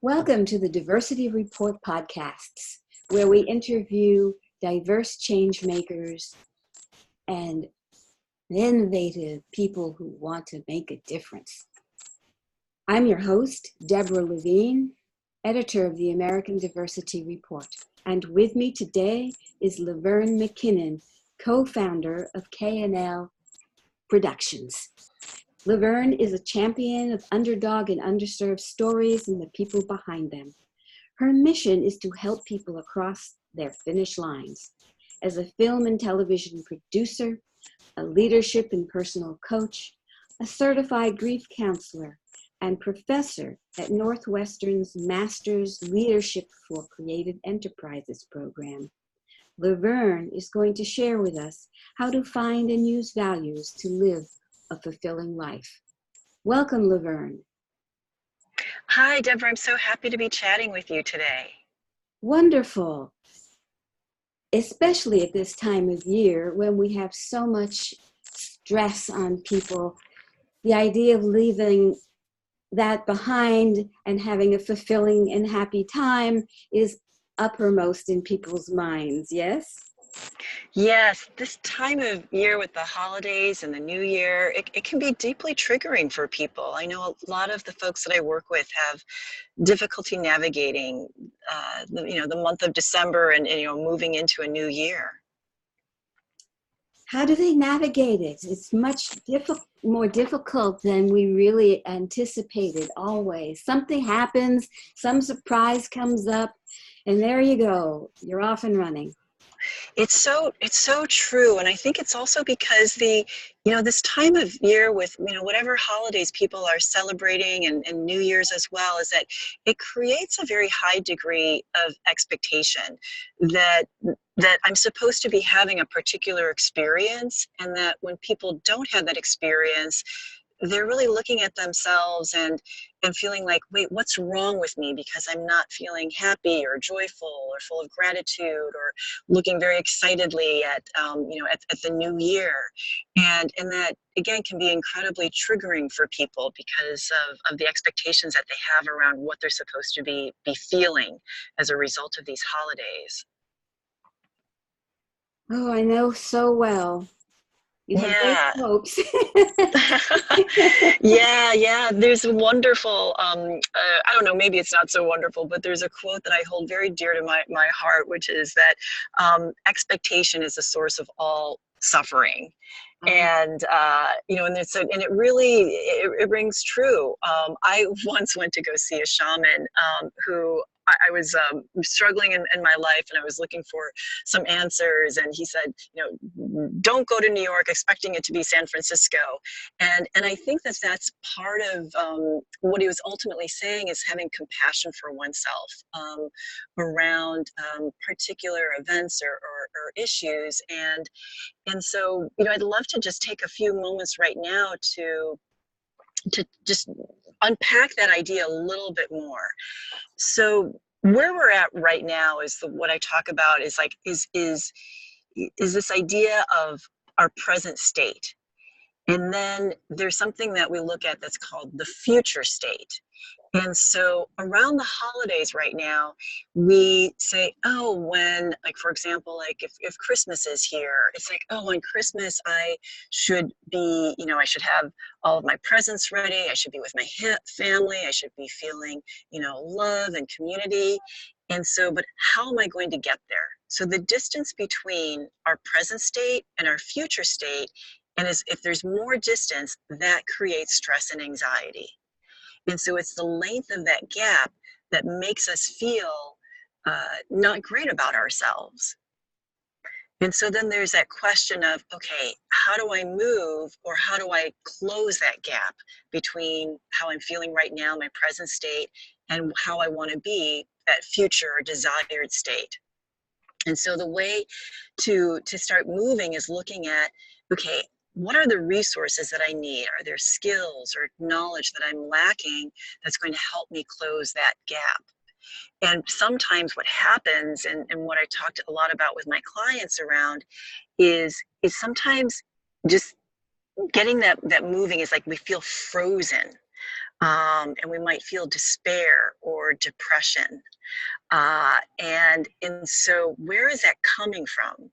Welcome to the Diversity Report podcasts, where we interview diverse change makers and innovative people who want to make a difference. I'm your host, Deborah Levine, editor of the American Diversity Report. And with me today is Laverne McKinnon, co-founder of K&L Productions. Laverne is a champion of underdog and underserved stories and the people behind them. Her mission is to help people across their finish lines. As a film and television producer, a leadership and personal coach, a certified grief counselor, and professor at Northwestern's Master's Leadership for Creative Enterprises program, Laverne is going to share with us how to find and use values to live a fulfilling life. Welcome, Laverne. Hi, Deborah. I'm so happy to be chatting with you today. Wonderful. Especially at this time of year when we have so much stress on people, the idea of leaving that behind and having a fulfilling and happy time is uppermost in people's minds, yes? Yes, this time of year with the holidays and the new year, it can be deeply triggering for people. I know a lot of the folks that I work with have difficulty navigating, the month of December and moving into a new year. How do they navigate it? It's much more difficult than we really anticipated always. Something happens, some surprise comes up, and there you go. You're off and running. It's so true. And I think it's also because this time of year with, whatever holidays people are celebrating and New Year's as well, is that it creates a very high degree of expectation that I'm supposed to be having a particular experience, and that when people don't have that experience, they're really looking at themselves and feeling like, wait, what's wrong with me because I'm not feeling happy or joyful or full of gratitude or looking very excitedly at the new year. And that, again, can be incredibly triggering for people because of the expectations that they have around what they're supposed to be feeling as a result of these holidays. Oh, I know so well. You have great Yeah. hopes. Yeah. There's a wonderful, I don't know, maybe it's not so wonderful, but there's a quote that I hold very dear to my heart, which is that expectation is the source of all suffering. And, and it really, it rings true. I once went to go see a shaman who I was struggling in my life, and I was looking for some answers. And he said, don't go to New York expecting it to be San Francisco. And I think that's part of what he was ultimately saying, is having compassion for oneself around particular events or issues. And so, I'd love to just take a few moments right now to just unpack that idea a little bit more. So where we're at right now is what I talk about is this idea of our present state. And then there's something that we look at that's called the future state. And so around the holidays right now, we say, oh, for example, if Christmas is here, it's like, oh, on Christmas, I should be, I should have all of my presents ready. I should be with my family. I should be feeling, love and community. And so, but how am I going to get there? So the distance between our present state and our future state, and if there's more distance, that creates stress and anxiety. And so it's the length of that gap that makes us feel not great about ourselves. And so then there's that question of, okay, how do I move, or how do I close that gap between how I'm feeling right now, my present state, and how I want to be, that future or desired state? And so the way to start moving is looking at, okay, what are the resources that I need? Are there skills or knowledge that I'm lacking that's going to help me close that gap? And sometimes what happens, and what I talked a lot about with my clients around, is sometimes just getting that moving is like we feel frozen. And we might feel despair or toward depression. And so where is that coming from?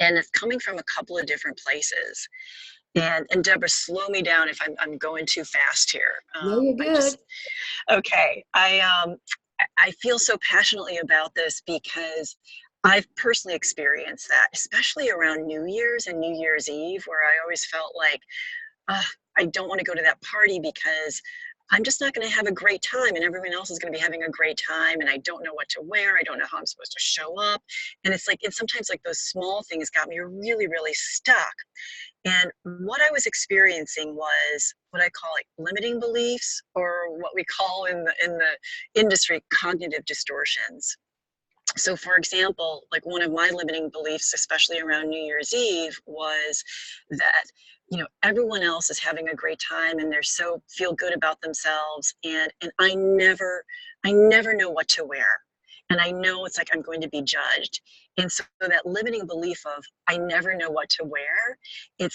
And it's coming from a couple of different places. And Deborah, slow me down if I'm going too fast here. No, you're good. Okay. I feel so passionately about this because I've personally experienced that, especially around New Year's and New Year's Eve, where I always felt like, I don't want to go to that party because I'm just not going to have a great time, and everyone else is going to be having a great time, and I don't know what to wear. I don't know how I'm supposed to show up. And it's sometimes like those small things got me really, really stuck. And what I was experiencing was what I call limiting beliefs, or what we call in the industry cognitive distortions. So for example, one of my limiting beliefs, especially around New Year's Eve, was that, everyone else is having a great time and they're so feel good about themselves. And I never know what to wear. And I know it's I'm going to be judged. And so that limiting belief of I never know what to wear, it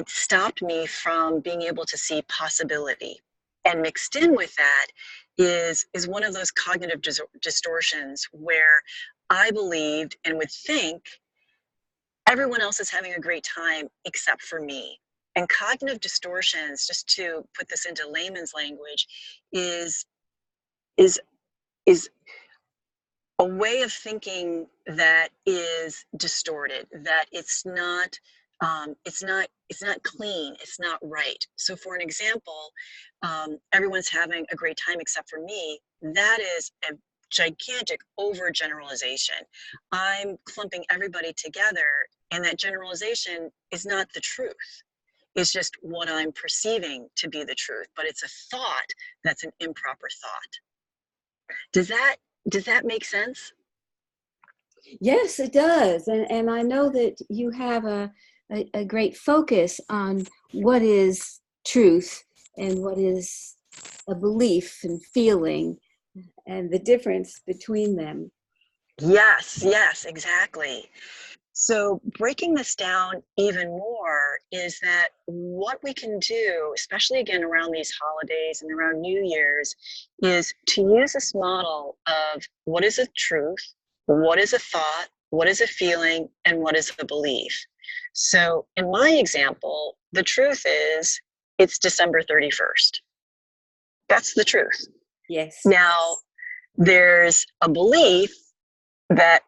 stopped me from being able to see possibility. And mixed in with that is one of those cognitive distortions where I believed and would think everyone else is having a great time except for me. And cognitive distortions, just to put this into layman's language, is a way of thinking that is distorted, that it's not clean, it's not right. So for an example, everyone's having a great time except for me. That is a gigantic overgeneralization. I'm clumping everybody together, and that generalization is not the truth. It's just what I'm perceiving to be the truth, but it's a thought that's an improper thought. Does that make sense? Yes, it does. And I know that you have a great focus on what is truth and what is a belief and feeling and the difference between them. Yes, exactly. So breaking this down even more is that what we can do, especially again around these holidays and around New Year's, is to use this model of what is a truth, what is a thought, what is a feeling, and what is a belief. So in my example, the truth is it's December 31st. That's the truth. Yes. Now, there's a belief that,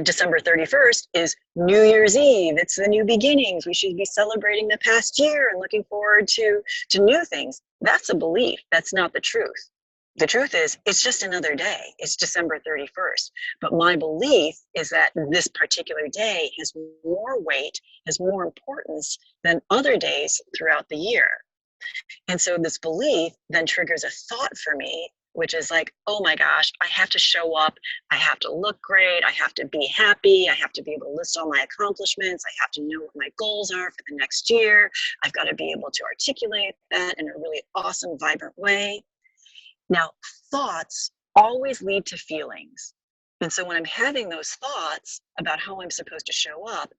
December 31st is New Year's Eve. It's the new beginnings. We should be celebrating the past year and looking forward to new things. That's a belief. That's not the truth. The truth is, it's just another day. It's December 31st. But my belief is that this particular day has more weight, has more importance than other days throughout the year. And so this belief then triggers a thought for me, which is oh my gosh, I have to show up. I have to look great. I have to be happy. I have to be able to list all my accomplishments. I have to know what my goals are for the next year. I've got to be able to articulate that in a really awesome, vibrant way. Now, thoughts always lead to feelings. And so when I'm having those thoughts about how I'm supposed to show up,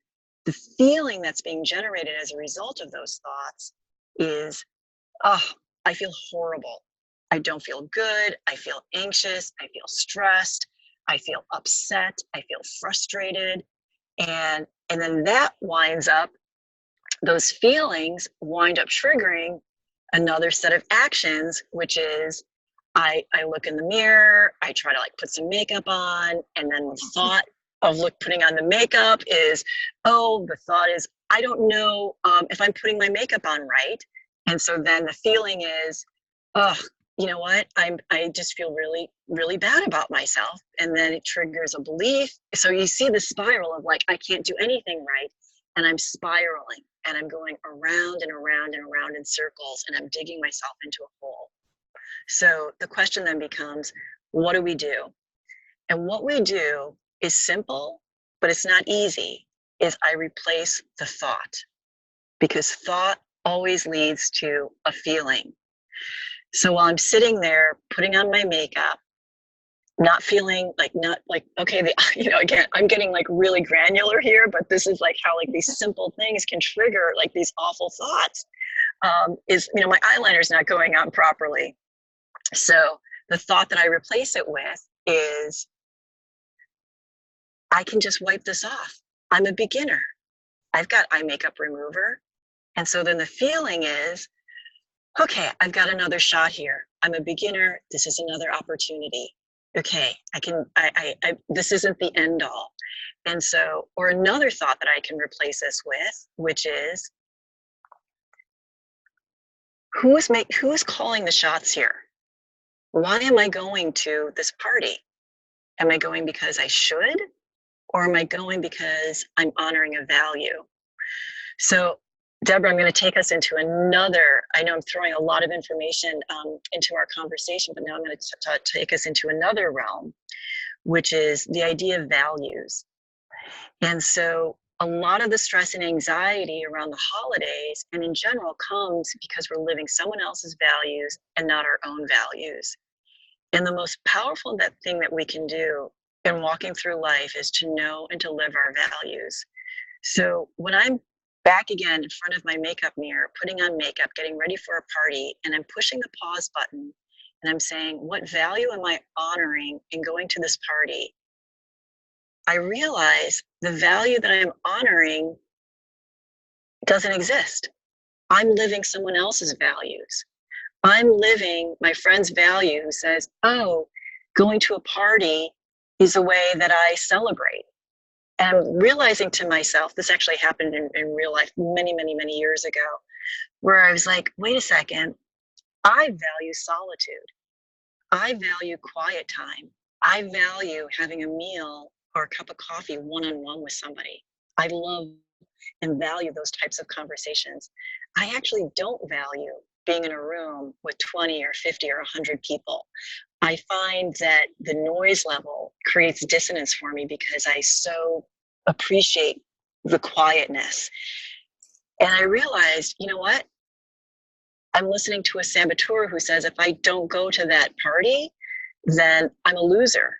the feeling that's being generated as a result of those thoughts is, I feel horrible. I don't feel good. I feel anxious. I feel stressed. I feel upset. I feel frustrated. And then that winds up, those feelings wind up triggering another set of actions, which is I look in the mirror, I try to put some makeup on, and then the thought of putting on the makeup is, the thought is, I don't know if I'm putting my makeup on right. And so then the feeling is, you know what? I just feel really, really bad about myself. And then it triggers a belief. So you see the spiral of I can't do anything right. And I'm spiraling and I'm going around and around and around in circles, and I'm digging myself into a hole. So the question then becomes, what do we do? And what we do is simple, but it's not easy, is I replace the thought, because thought always leads to a feeling. So while I'm sitting there putting on my makeup, not feeling okay, again, I'm getting really granular here, but this is how these simple things can trigger these awful thoughts. My eyeliner's not going on properly. So the thought that I replace it with is, I can just wipe this off. I'm a beginner. I've got eye makeup remover. And so then the feeling is, okay, I've got another shot here. I'm a beginner. This is another opportunity. Okay, this isn't the end all. And so, or another thought that I can replace this with, which is, who is calling the shots here? Why am I going to this party? Am I going because I should? Or am I going because I'm honoring a value? So, Deborah, I'm going to take us into another, I know I'm throwing a lot of information into our conversation, but now I'm going to take us into another realm, which is the idea of values. And so a lot of the stress and anxiety around the holidays and in general comes because we're living someone else's values and not our own values. And the most powerful thing that we can do in walking through life is to know and to live our values. So when I'm back again in front of my makeup mirror, putting on makeup, getting ready for a party, and I'm pushing the pause button and I'm saying, what value am I honoring in going to this party? I realize the value that I'm honoring doesn't exist. I'm living someone else's values. I'm living my friend's value who says, oh, going to a party is a way that I celebrate. And I'm realizing to myself, this actually happened in real life many, many, many years ago, where I was like, wait a second, I value solitude. I value quiet time. I value having a meal or a cup of coffee one-on-one with somebody. I love and value those types of conversations. I actually don't value being in a room with 20 or 50 or 100 people. I find that the noise level creates dissonance for me because I so appreciate the quietness. And I realized, you know what? I'm listening to a saboteur who says, if I don't go to that party, then I'm a loser.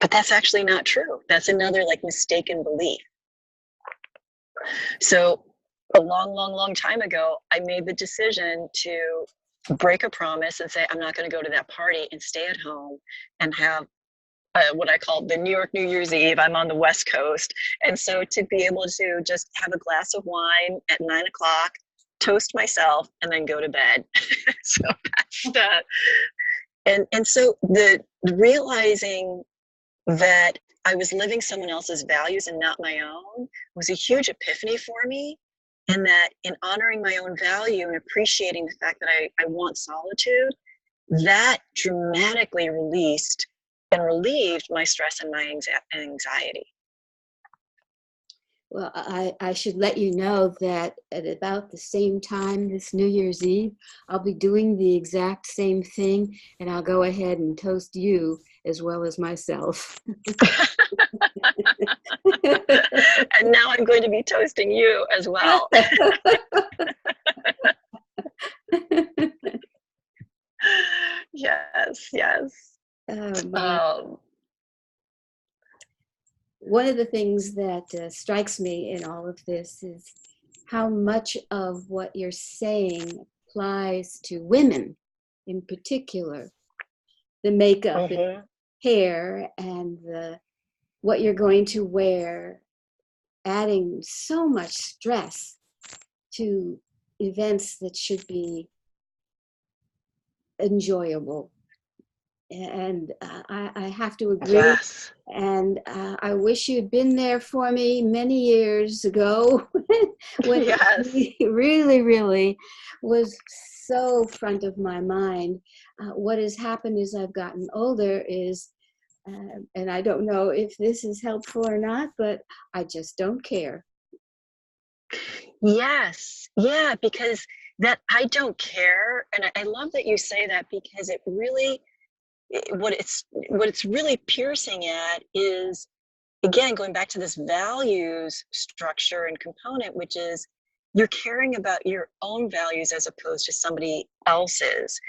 But that's actually not true. That's another like mistaken belief. So a long, long, long time ago, I made the decision to break a promise and say, I'm not going to go to that party and stay at home and have what I call the New York New Year's Eve. I'm on the West Coast. And so to be able to just have a glass of wine at 9 o'clock, toast myself, and then go to bed. So that's that. And so the realizing that I was living someone else's values and not my own was a huge epiphany for me. And that in honoring my own value and appreciating the fact that I want solitude, that dramatically released and relieved my stress and my anxiety. Well, I should let you know that at about the same time this New Year's Eve, I'll be doing the exact same thing, and I'll go ahead and toast you as well as myself. And now I'm going to be toasting you as well. Yes, yes. One of the things that strikes me in all of this is how much of what you're saying applies to women in particular. The makeup, and hair, and what you're going to wear, adding so much stress to events that should be enjoyable. And I have to agree. Yes. And I wish you'd been there for me many years ago when yes. it really, really was so front of my mind. What has happened as I've gotten older is, and I don't know if this is helpful or not, but I just don't care. Yes. Yeah, because that I don't care. And I love that you say that, because it really, what it's really piercing at is, again, going back to this values structure and component, which is you're caring about your own values as opposed to somebody else's.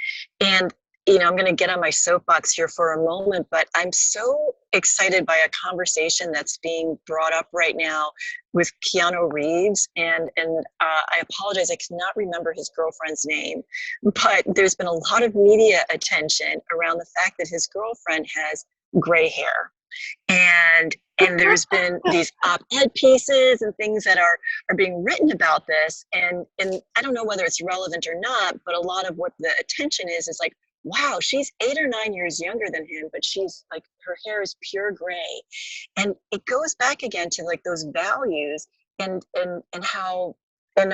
And I'm going to get on my soapbox here for a moment, but I'm so excited by a conversation that's being brought up right now with Keanu Reeves. And I apologize, I cannot remember his girlfriend's name, but there's been a lot of media attention around the fact that his girlfriend has gray hair. And there's been these op-ed pieces and things that are being written about this, and I don't know whether it's relevant or not, but a lot of what the attention is like, wow, she's 8 or 9 years younger than him, but she's like, her hair is pure gray. And it goes back again to like those values and how in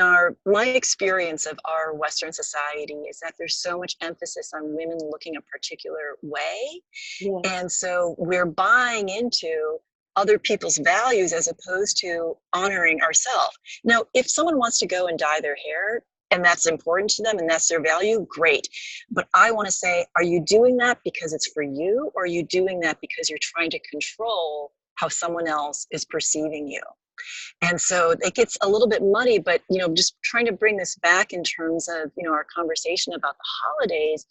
my experience of our Western society is that there's so much emphasis on women looking a particular way. Yes. And so we're buying into other people's values as opposed to honoring ourselves. Now, if someone wants to go and dye their hair and that's important to them and that's their value, great. But I want to say, are you doing that because it's for you, or are you doing that because you're trying to control how someone else is perceiving you? And so it gets a little bit muddy, but, just trying to bring this back in terms of, our conversation about the holidays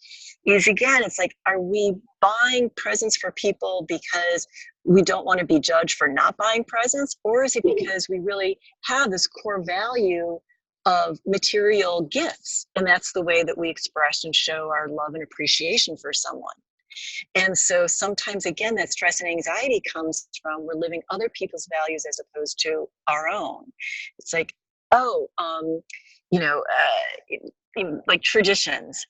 is, again, it's like, are we buying presents for people because we don't want to be judged for not buying presents? Or is it because we really have this core value of material gifts? And that's the way that we express and show our love and appreciation for someone. And so sometimes, again, that stress and anxiety comes from we're living other people's values as opposed to our own. It's like, like traditions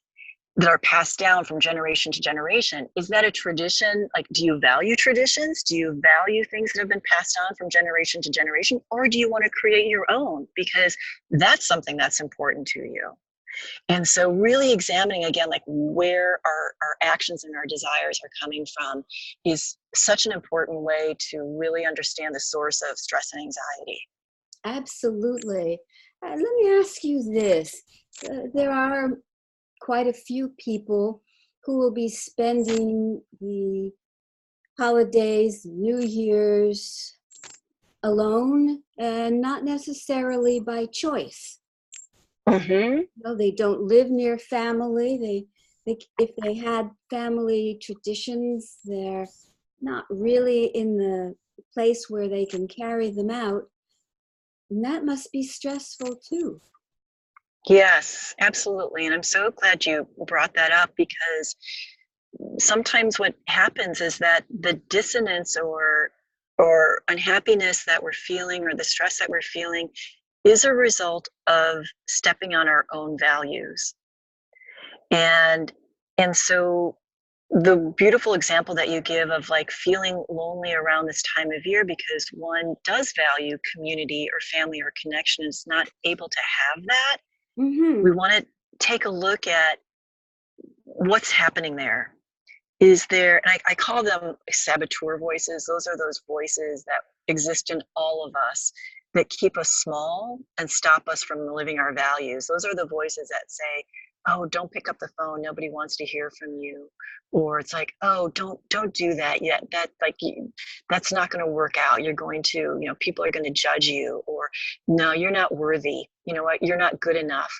that are passed down from generation to generation. Is that a tradition? Like, do you value traditions? Do you value things that have been passed on from generation to generation? Or do you want to create your own? Because that's something that's important to you. And so really examining, again, like where our actions and our desires are coming from is such an important way to really understand the source of stress and anxiety. Absolutely. Let me ask you this. There are quite a few people who will be spending the holidays, New Year's, alone, and not necessarily by choice. Mm-hmm. They don't live near family. If they had family traditions, they're not really in the place where they can carry them out. And that must be stressful too. Yes, absolutely. And I'm so glad you brought that up, because sometimes what happens is that the dissonance or unhappiness that we're feeling, or the stress that we're feeling, is a result of stepping on our own values. And so the beautiful example that you give of like feeling lonely around this time of year because one does value community or family or connection, is not able to have that. Mm-hmm. We want to take a look at what's happening there. Is there, and I call them saboteur voices. Those are those voices that exist in all of us that keep us small and stop us from living our values. Those are the voices that say, oh, don't pick up the phone, nobody wants to hear from you. Or it's like, oh, don't do that yet. That's not going to work out. You're going to, people are going to judge you. Or no, you're not worthy. You know what? You're not good enough.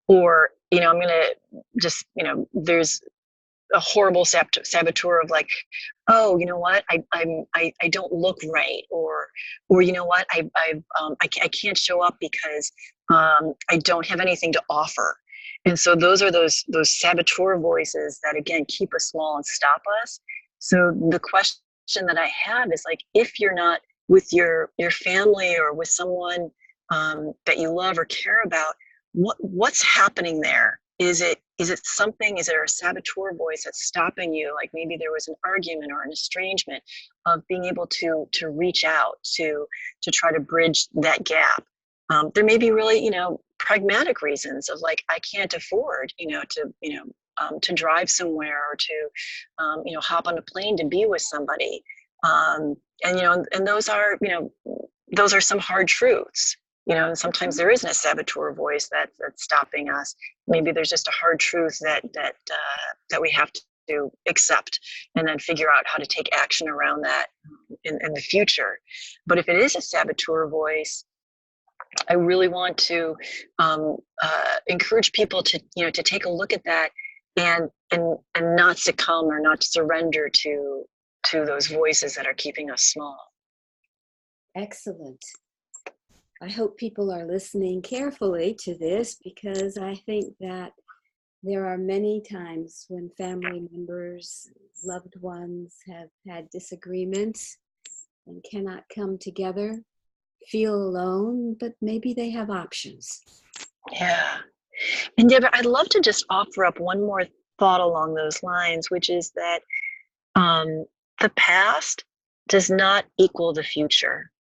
Or, I'm going to just, there's a horrible saboteur of like, oh, you know what, I don't look right, or you know what, I can't show up because I don't have anything to offer. And so those are those saboteur voices that, again, keep us small and stop us. So the question that I have is like, if you're not with your family or with someone that you love or care about, what's happening there? Is it something, is there a saboteur voice that's stopping you? Like maybe there was an argument or an estrangement of being able to reach out to try to bridge that gap. There may be really, pragmatic reasons of like, I can't afford, to drive somewhere or to, hop on a plane to be with somebody. And those are some hard truths. And sometimes there isn't a saboteur voice that's stopping us. Maybe there's just a hard truth that we have to accept and then figure out how to take action around that in the future. But if it is a saboteur voice, I really want to encourage people to take a look at that and not succumb or not surrender to those voices that are keeping us small. Excellent. I hope people are listening carefully to this, because I think that there are many times when family members, loved ones have had disagreements and cannot come together, feel alone, but maybe they have options. Yeah. And Deborah, I'd love to just offer up one more thought along those lines, which is that the past does not equal the future.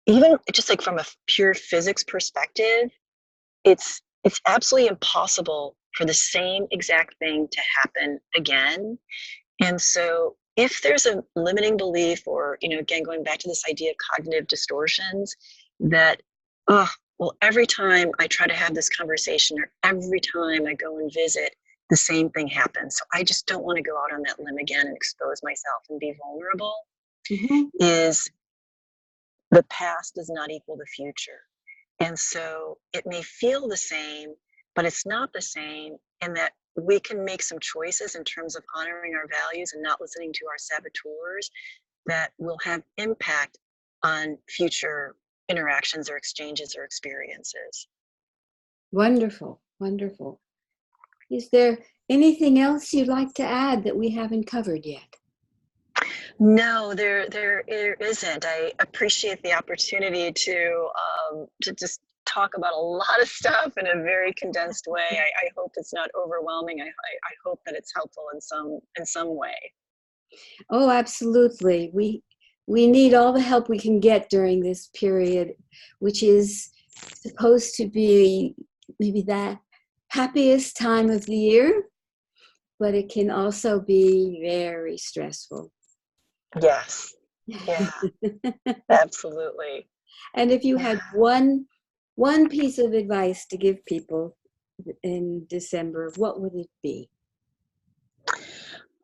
Even just like from a pure physics perspective, it's absolutely impossible for the same exact thing to happen again. And so if there's a limiting belief, or, again, going back to this idea of cognitive distortions, that, oh, well, every time I try to have this conversation, or every time I go and visit, the same thing happens. So I just don't want to go out on that limb again and expose myself and be vulnerable, is the past does not equal the future. And so it may feel the same, but it's not the same, and that we can make some choices in terms of honoring our values and not listening to our saboteurs that will have impact on future interactions or exchanges or experiences. Wonderful, wonderful. Is there anything else you'd like to add that we haven't covered yet? No, there isn't. I appreciate the opportunity to just talk about a lot of stuff in a very condensed way. I hope it's not overwhelming. I hope that it's helpful in some way. Oh, absolutely. We need all the help we can get during this period, which is supposed to be maybe the happiest time of the year, but it can also be very stressful. Yes. Yeah. Absolutely. And if you had one piece of advice to give people in December, what would it be?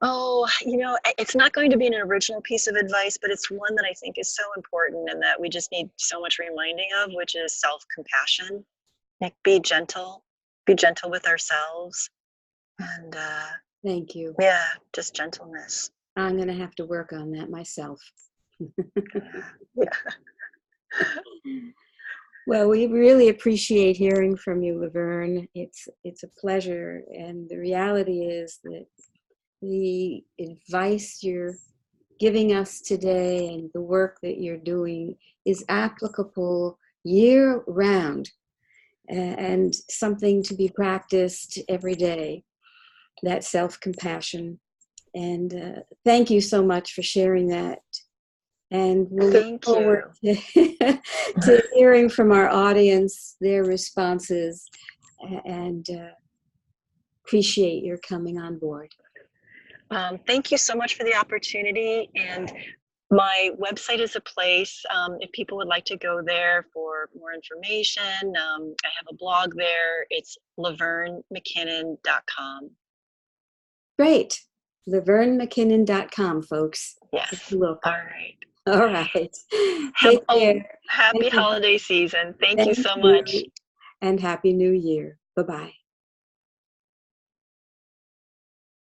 Oh, it's not going to be an original piece of advice, but it's one that I think is so important and that we just need so much reminding of, which is self-compassion. Like, be gentle with ourselves. And Thank you. yeah, just gentleness. I'm going to have to work on that myself. Yeah. Well, we really appreciate hearing from you, Laverne. It's a pleasure. And the reality is that the advice you're giving us today and the work that you're doing is applicable year round, and something to be practiced every day, that self-compassion. And thank you so much for sharing that. And we'll look forward to hearing from our audience, their responses, and appreciate your coming on board. Thank you so much for the opportunity. And my website is a place, if people would like to go there for more information. I have a blog there. It's LaverneMcKinnon.com. Great. LaverneMcKinnon.com, folks. Yes. Look. All right. All right. Take care. Happy holiday season. Thank you so much. And Happy New Year. Bye-bye.